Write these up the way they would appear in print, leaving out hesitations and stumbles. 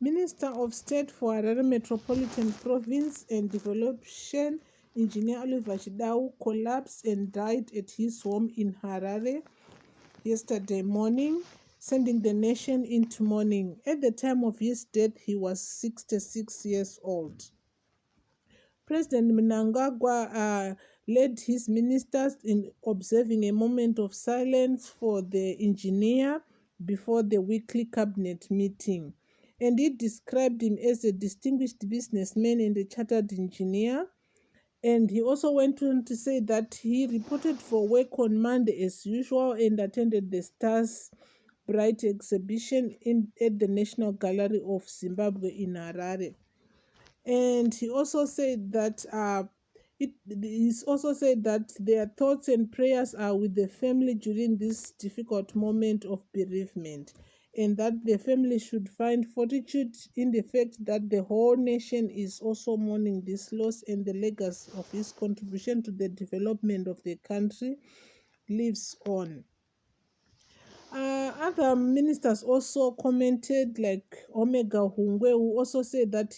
Minister of State for Harare Metropolitan Province and Devolution, Engineer Oliver Chidawu, collapsed and died at his home in Harare yesterday morning, sending the nation into mourning. At the time of his death, he was 66 years old. President Mnangagwa led his ministers in observing a moment of silence for the engineer before the weekly cabinet meeting. And he described him as a distinguished businessman and a chartered engineer. And he also went on to say that he reported for work on Monday as usual and attended the Stars Bright exhibition at the National Gallery of Zimbabwe in Harare. And he also said that their thoughts and prayers are with the family during this difficult moment of bereavement, and that the family should find fortitude in the fact that the whole nation is also mourning this loss, and the legacy of his contribution to the development of the country lives on. Other ministers also commented, like Omega Hungwe, who also said that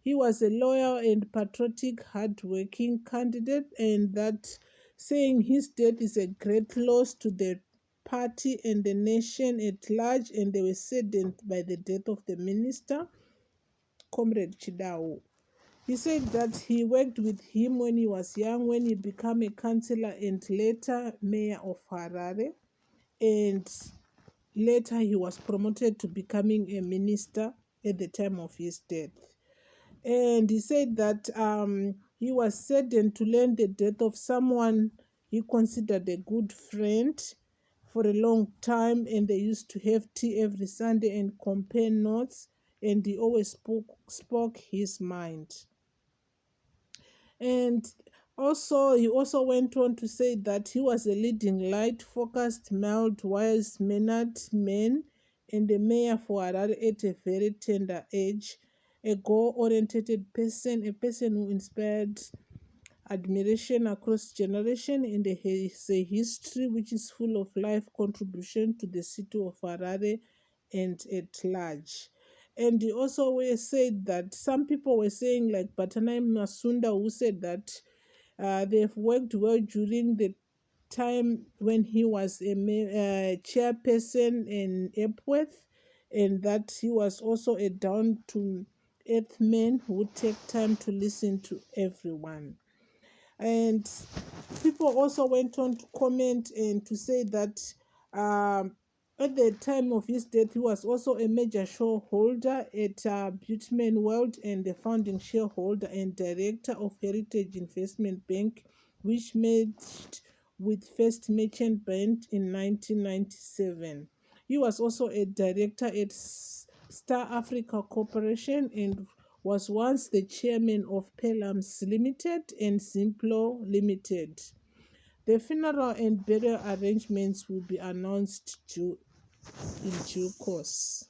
he was a loyal and patriotic, hardworking candidate, and that saying his death is a great loss to the party and the nation at large, and they were saddened by the death of the minister, Comrade Chidawu. He said that he worked with him when he was young, when he became a councillor and later mayor of Harare, and later he was promoted to becoming a minister at the time of his death. And he said that he was saddened to learn the death of someone he considered a good friend for a long time, and they used to have tea every Sunday and compare notes, and he always spoke his mind. And he also went on to say that he was a leading light, focused, mild, wise, mannered man, and a mayor for Harare at a very tender age, a goal-oriented person, a person who inspired admiration across generation, and has a history which is full of life contribution to the city of Harare and at large. And he also said that some people were saying, like Batanai Masunda, who said that they've worked well during the time when he was a chairperson in Epworth, and that he was also a down to earth man who would take time to listen to everyone. And people also went on to comment and to say that at the time of his death, he was also a major shareholder at Butman World and the founding shareholder and director of Heritage Investment Bank, which merged with First Merchant Bank in 1997. He was also a director at Star Africa Corporation and was once the chairman of Pelams Limited and Simplo Limited. The funeral and burial arrangements will be announced in due course.